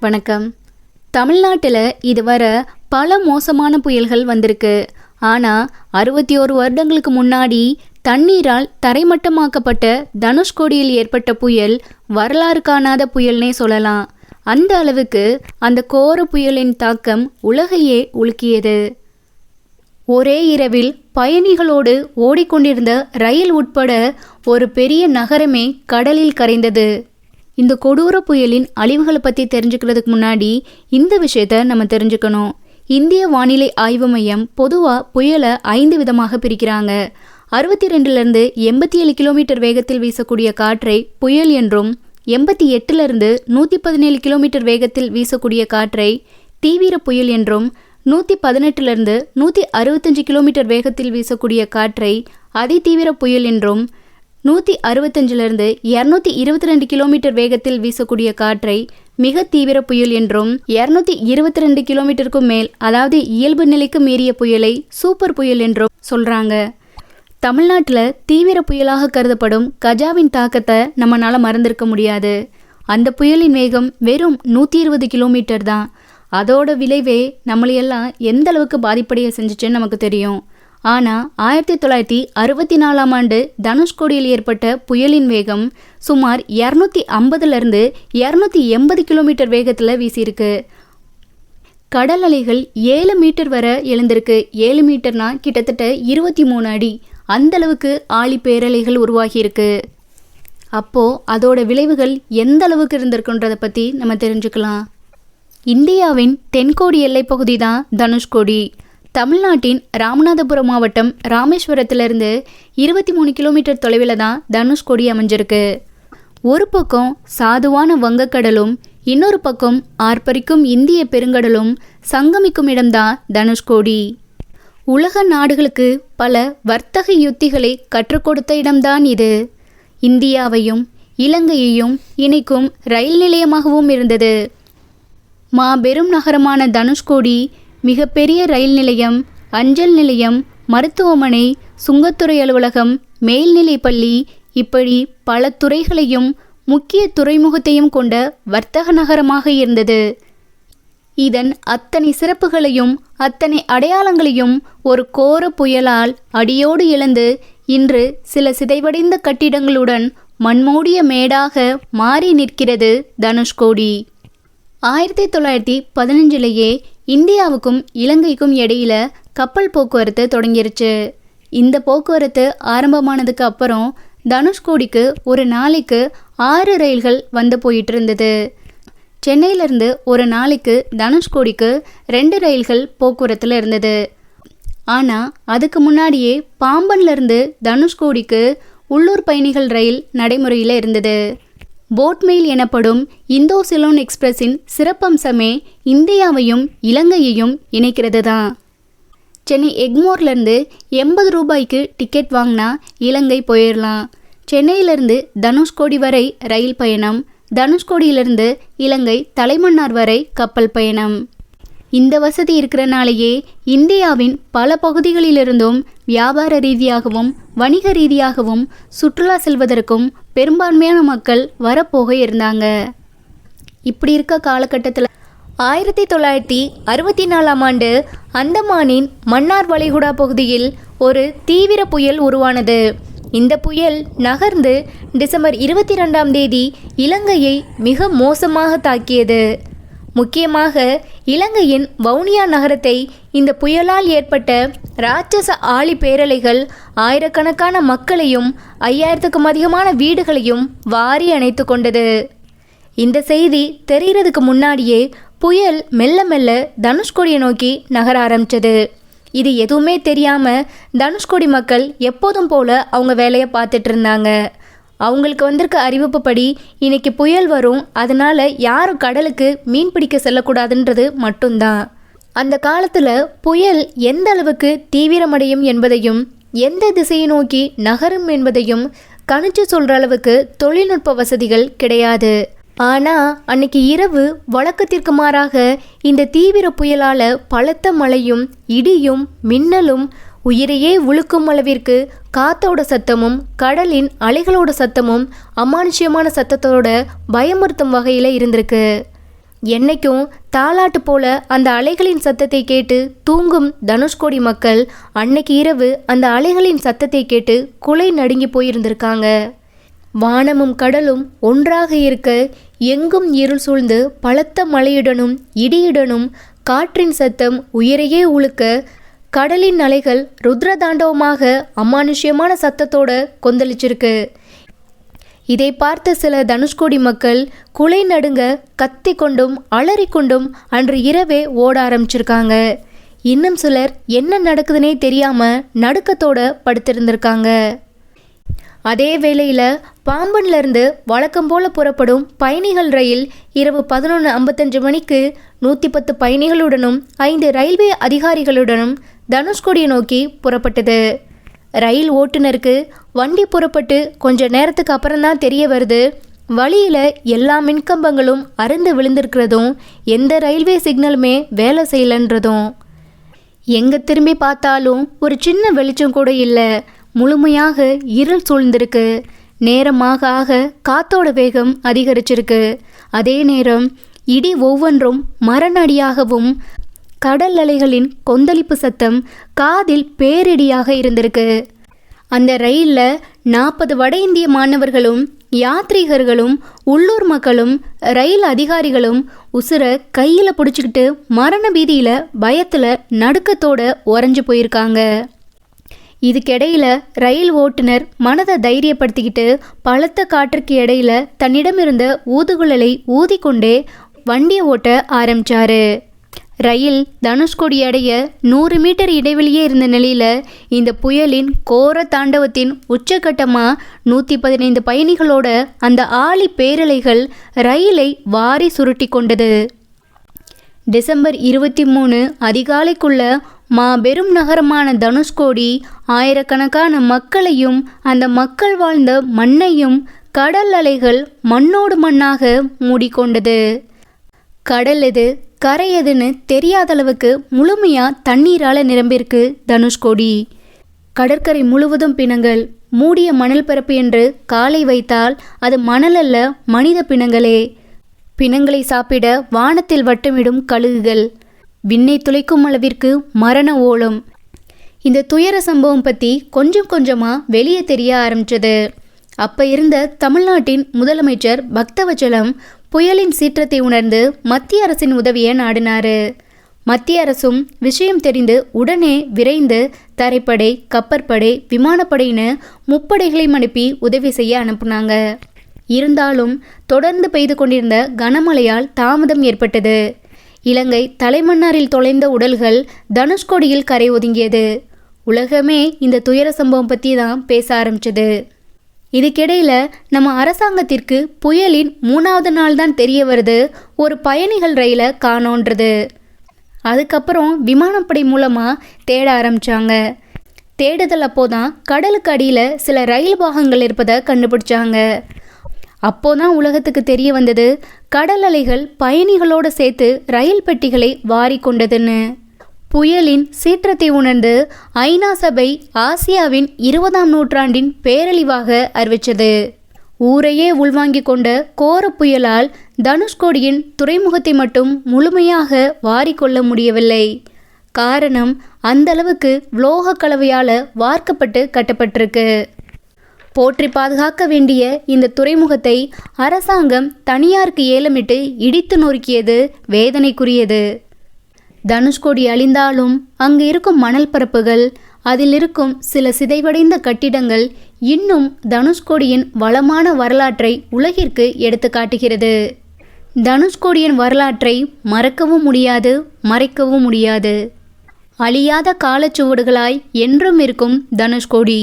வணக்கம். தமிழ்நாட்டில் இதுவரை பல மோசமான புயல்கள் வந்திருக்கு. ஆனால் 61 வருடங்களுக்கு முன்னாடி தண்ணீரால் தரைமட்டமாக்கப்பட்ட தனுஷ்கோடியில் ஏற்பட்ட புயல் வரலாறு காணாத புயல்னே சொல்லலாம். அந்த அளவுக்கு அந்த கோர புயலின் தாக்கம் உலகையே உலுக்கியது. ஒரே இரவில் பயணிகளோடு ஓடிக்கொண்டிருந்த ரயில் உட்பட ஒரு பெரிய நகரமே கடலில் கரைந்தது. இந்த கொடூர புயலின் அழிவுகளை பற்றி தெரிஞ்சுக்கிறதுக்கு முன்னாடி இந்த விஷயத்த நம்ம தெரிஞ்சுக்கணும். இந்திய வானிலை ஆய்வு மையம் பொதுவாக புயலை 5 விதமாக பிரிக்கிறாங்க. 62லேருந்து 87 கிலோமீட்டர் வேகத்தில் வீசக்கூடிய காற்றை புயல் என்றும், 88லேருந்து 117 கிலோமீட்டர் வேகத்தில் வீசக்கூடிய காற்றை தீவிர புயல் என்றும், 118லேருந்து 165 கிலோமீட்டர் வேகத்தில் வீசக்கூடிய காற்றை அதிதீவிர புயல் என்றும், 165லேருந்து 222 கிலோமீட்டர் வேகத்தில் வீசக்கூடிய காற்றை மிக தீவிர புயல் என்றும், 222 கிலோமீட்டருக்கும் மேல் அதாவது இயல்பு நிலைக்கு மீறிய புயலை சூப்பர் புயல் என்றும் சொல்றாங்க. தமிழ்நாட்டில் தீவிர புயலாக கருதப்படும் கஜாவின் தாக்கத்தை நம்மளால மறந்திருக்க முடியாது. அந்த புயலின் வேகம் வெறும் 120 கிலோமீட்டர் தான். அதோட விளைவே நம்மளையெல்லாம் எந்த அளவுக்கு பாதிப்படைய செஞ்சுச்சுன்னு நமக்கு தெரியும். ஆனால் 1964ஆம் ஆண்டு தனுஷ்கோடியில் ஏற்பட்ட புயலின் வேகம் சுமார் 250லேருந்து 280 கிலோமீட்டர் வேகத்தில் வீசியிருக்கு. கடல் அலைகள் 7 மீட்டர் வரை எழுந்திருக்கு. 7 மீட்டர்னா கிட்டத்தட்ட 23 அடி. அந்தளவுக்கு ஆழி பேரலைகள் உருவாகியிருக்கு. அப்போது அதோட விளைவுகள் எந்த அளவுக்கு இருந்திருக்குன்றதை பற்றி நம்ம தெரிஞ்சுக்கலாம். இந்தியாவின் தென்கோடி எல்லைப்பகுதி தான் தனுஷ்கோடி. தமிழ்நாட்டின் ராமநாதபுரம் மாவட்டம் ராமேஸ்வரத்திலிருந்து 23 கிலோமீட்டர் தொலைவில் தான் தனுஷ்கோடி அமைஞ்சிருக்கு. ஒரு பக்கம் சாதுவான வங்கக்கடலும் இன்னொரு பக்கம் ஆர்ப்பரிக்கும் இந்திய பெருங்கடலும் சங்கமிக்கும் இடம்தான் தனுஷ்கோடி. உலக நாடுகளுக்கு பல வர்த்தக யுத்திகளை கற்றுக் கொடுத்த இடம்தான் இது. இந்தியாவையும் இலங்கையையும் இணைக்கும் ரயில் நிலையமாகவும் இருந்தது. மாபெரும் நகரமான தனுஷ்கோடி மிகப்பெரிய ரயில் நிலையம், அஞ்சல் நிலையம், மருத்துவமனை, சுங்கத்துறை அலுவலகம், மேல்நிலை பள்ளி இப்படி பல துறைகளையும் முக்கிய துறைமுகத்தையும் கொண்ட வர்த்தக நகரமாக இருந்தது. இதன் அத்தனை சிறப்புகளையும் அத்தனை அடையாளங்களையும் ஒரு கோர புயலால் அடியோடு இழந்து இன்று சில சிதைவடைந்த கட்டிடங்களுடன் மண்மூடிய மேடாக மாறி நிற்கிறது தனுஷ்கோடி. 1915லேயே இந்தியாவுக்கும் இலங்கைக்கும் இடையில கப்பல் போக்குவரத்து தொடங்கிருச்சு. இந்த போக்குவரத்து ஆரம்பமானதுக்கு அப்புறம் தனுஷ்கோடிக்கு ஒரு நாளைக்கு 6 ரயில்கள் வந்து போயிட்டு இருந்தது. சென்னையிலேருந்து ஒரு நாளைக்கு தனுஷ்கோடிக்கு 2 ரயில்கள் போக்குவரத்தில் இருந்தது. ஆனால் அதுக்கு முன்னாடியே பாம்பன்லேருந்து தனுஷ்கோடிக்கு உள்ளூர் பயணிகள் ரயில் நடைமுறையில் இருந்தது. போட்மெயில் எனப்படும் இந்தோ சிலோன் எக்ஸ்பிரஸின் சிறப்பம்சமே இந்தியாவையும் இலங்கையையும் இணைக்கிறது தான். சென்னை எக்மோர்லேருந்து 80 ரூபாய்க்கு டிக்கெட் வாங்கினா இலங்கை போயிடலாம். சென்னையிலேருந்து தனுஷ்கோடி வரை ரயில் பயணம், தனுஷ்கோடியிலிருந்து இலங்கை தலைமன்னார் வரை கப்பல் பயணம். இந்த வசதி இருக்கிறனாலேயே இந்தியாவின் பல பகுதிகளிலிருந்தும் வியாபார ரீதியாகவும் வணிக ரீதியாகவும் சுற்றுலா செல்வதற்கும் பெரும்பான்மையான மக்கள் வரப்போக இருந்தாங்க. இப்படி இருக்க காலகட்டத்தில் 1964ஆம் ஆண்டு அந்தமானின் மன்னார் வளைகுடா பகுதியில் ஒரு தீவிர புயல் உருவானது. இந்த புயல் நகர்ந்து டிசம்பர் 22ஆம் தேதி இலங்கையை மிக மோசமாக தாக்கியது. முக்கியமாக இலங்கையின் வவுனியா நகரத்தை இந்த புயலால் ஏற்பட்ட ராட்சச ஆழி பேரலைகள் ஆயிரக்கணக்கான மக்களையும் 5000க்கும் அதிகமான வீடுகளையும் வாரி அணைத்து கொண்டது. இந்த செய்தி தெரிகிறதுக்கு முன்னாடியே புயல் மெல்ல மெல்ல தனுஷ்கோடியை நோக்கி நகர ஆரம்பிச்சது. இது எதுவுமே தெரியாமல் தனுஷ்கோடி மக்கள் எப்போதும் போல அவங்க வேலையை பார்த்துட்டு இருந்தாங்க. அவங்களுக்கு வந்திருக்க அறிவிப்புப்படி இன்னைக்கு புயல் வரும், அதனால யாரும் கடலுக்கு மீன் பிடிக்க செல்லக்கூடாதுன்றது மட்டும்தான். அந்த காலத்தில் புயல் எந்த அளவுக்கு தீவிரமடையும் என்பதையும் எந்த திசையை நோக்கி நகரும் என்பதையும் கணிச்சு சொல்கிற அளவுக்கு தொழில்நுட்ப வசதிகள் கிடையாது. ஆனால் அன்னைக்கு இரவு வழக்கத்திற்கு மாறாக இந்த தீவிர புயலால் பலத்த மழையும் இடியும் மின்னலும் உயிரையே உழுக்கும் அளவிற்கு காத்தோட சத்தமும் கடலின் அலைகளோட சத்தமும் அமானுஷ்யமான சத்தத்தோட பயமுறுத்தும் வகையில் இருந்திருக்கு. என்னைக்கும் தாலாட்டு போல அந்த அலைகளின் சத்தத்தை கேட்டு தூங்கும் தனுஷ்கோடி மக்கள் அன்னைக்கு இரவு அந்த அலைகளின் சத்தத்தை கேட்டு குலை நடுங்கி போயிருந்திருக்காங்க. வானமும் கடலும் ஒன்றாக இருக்க எங்கும் இருள் சூழ்ந்து பலத்த மழையுடனும் இடியுடனும் காற்றின் சத்தம் உயிரையே உழுக்க கடலின் அலைகள் ருத்ரதாண்டவமாக அமானுஷ்யமான சத்தத்தோட கொந்தளிச்சிருக்கு. இதை பார்த்த சில தனுஷ்கோடி மக்கள் குலை நடுங்க கத்தி கொண்டும் அலறிக்கொண்டும் அன்று இரவே ஓட ஆரம்பிச்சிருக்காங்க. இன்னும் சிலர் என்ன நடக்குதுன்னே தெரியாம நடுக்கத்தோட படுத்திருந்திருக்காங்க. அதே வேளையில் பாம்பன்லேருந்து வழக்கம் போல புறப்படும் பயணிகள் ரயில் இரவு 11:55 மணிக்கு 110 பயணிகளுடனும் 5 ரயில்வே அதிகாரிகளுடனும் தனுஷ்கோடியை நோக்கி புறப்பட்டது. ரயில் ஓட்டுநருக்கு வண்டி புறப்பட்டு கொஞ்ச நேரத்துக்கு அப்புறம்தான் தெரிய வருது, வழியில் எல்லா மின்கம்பங்களும் அறுந்து விழுந்திருக்கிறதும் எந்த ரயில்வே சிக்னலுமே வேலை செய்யலன்றதும். எங்கே திரும்பி பார்த்தாலும் ஒரு சின்ன வெளிச்சம் கூட இல்லை, முழுமையாக இருள் சூழ்ந்திருக்கு. நேரமாக ஆக காத்தோட வேகம் அதிகரிச்சிருக்கு. அதே நேரம் இடி ஒவ்வொன்றும் மரணடியாகவும் கடல் அலைகளின் கொந்தளிப்பு சத்தம் காதில் பேரிடியாக இருந்திருக்கு. அந்த ரயிலில் 40 வட இந்திய மாணவர்களும் யாத்ரீகர்களும் உள்ளூர் மக்களும் ரயில் அதிகாரிகளும் உசுர கையில் பிடிச்சிக்கிட்டு மரண பீதியில் பயத்தில் நடுக்கத்தோட உறைஞ்சு போயிருக்காங்க. இதுக்கிடையில் ரயில் ஓட்டுநர் மனதை தைரியப்படுத்திக்கிட்டு பலத்த காற்றுக்கு இடையில தன்னிடமிருந்த ஊதுகுழலை ஊதிக்கொண்டே வண்டியை ஓட்ட ஆரம்பிச்சாரு. ரயில் தனுஷ்கோடி அடைய 100 மீட்டர் இடைவெளியே இருந்த நிலையில் இந்த புயலின் கோர தாண்டவத்தின் உச்சகட்டமாக 115 பயணிகளோட அந்த ஆழி பேரலைகள் ரயிலை வாரி சுருட்டி கொண்டது. டிசம்பர் 23 அதிகாலைக்குள்ள மாபெரும் நகரமான தனுஷ்கோடி ஆயிரக்கணக்கான மக்களையும் அந்த மக்கள் வாழ்ந்த மண்ணையும் கடல் அலைகள் மண்ணோடு மண்ணாக மூடிக்கொண்டது. கடல் எது கரை எதுன்னு தெரியாத அளவுக்கு முழுமையாக தண்ணீரால் நிரம்பியிருக்கு தனுஷ்கோடி. கடற்கரை முழுவதும் பிணங்கள், மூடிய மணல் பரப்பு என்று காலை வைத்தால் அது மணல் அல்ல, மனித பிணங்களே. பிணங்களை சாப்பிட வானத்தில் வட்டமிடும் கழுகுகள், விண்ணை துளைக்கும் அளவிற்கு மரண ஓலம். இந்த துயர சம்பவம் பற்றி கொஞ்சம் கொஞ்சமாக வெளியே தெரிய ஆரம்பிச்சது. அப்போ இருந்த தமிழ்நாட்டின் முதலமைச்சர் பக்தவச்சலம் புயலின் சீற்றத்தை உணர்ந்து மத்திய அரசின் உதவியை நாடினார். மத்திய அரசும் விஷயம் தெரிந்து உடனே விரைந்து தரைப்படை, கப்பற்படை, விமானப்படைன்னு முப்படைகளையும் அனுப்பி உதவி செய்ய அனுப்புனாங்க. இருந்தாலும் தொடர்ந்து பெய்து கொண்டிருந்த கனமழையால் தாமதம் ஏற்பட்டது. இலங்கை தலைமன்னாரில் தொலைந்த உடல்கள் தனுஷ்கோடியில் கரை ஒதுங்கியது. உலகமே இந்த துயர சம்பவம் பற்றி தான் பேச ஆரம்பிச்சது. இதுக்கிடையில் நம்ம அரசாங்கத்திற்கு புயலின் 3வது நாள் தான் தெரிய வருது ஒரு பயணிகள் ரயிலை காணோன்றது. அதுக்கப்புறம் விமானப்படை மூலமாக தேட ஆரம்பித்தாங்க. தேடுதல் அப்போதான் கடலுக்கு அடியில் சில ரயில் பாகங்கள் இருப்பதை கண்டுபிடிச்சாங்க. அப்போதான் உலகத்துக்கு தெரிய வந்தது கடல் அலைகள் பயணிகளோடு சேர்த்து ரயில் பெட்டிகளை வாரி கொண்டதுன்னு. புயலின் சீற்றத்தை உணர்ந்து ஐநா சபை ஆசியாவின் 20ஆம் நூற்றாண்டின் பேரழிவாக அறிவித்தது. ஊரையே உள்வாங்கி கொண்ட கோர புயலால் தனுஷ்கோடியின் துறைமுகத்தை மட்டும் முழுமையாக வாரிக்கொள்ள முடியவில்லை. காரணம், அந்த அளவுக்கு உலோக கலவையால் வார்க்கப்பட்டு கட்டப்பட்டிருக்கு. போற்றி பாதுகாக்க வேண்டிய இந்த துறைமுகத்தை அரசாங்கம் தனியாருக்கு ஏலமிட்டு இடித்து நொறுக்கியது வேதனைக்குரியது. தனுஷ்கோடி அழிந்தாலும் அங்கு இருக்கும் மணல் பரப்புகள், அதில் இருக்கும் சில சிதைவடைந்த கட்டிடங்கள் இன்னும் தனுஷ்கோடியின் வளமான வரலாற்றை உலகிற்கு எடுத்து காட்டுகிறது. தனுஷ்கோடியின் வரலாற்றை மறக்கவும் முடியாது, மறைக்கவும் முடியாது. அழியாத காலச்சுவடுகளாய் என்றும் இருக்கும் தனுஷ்கோடி.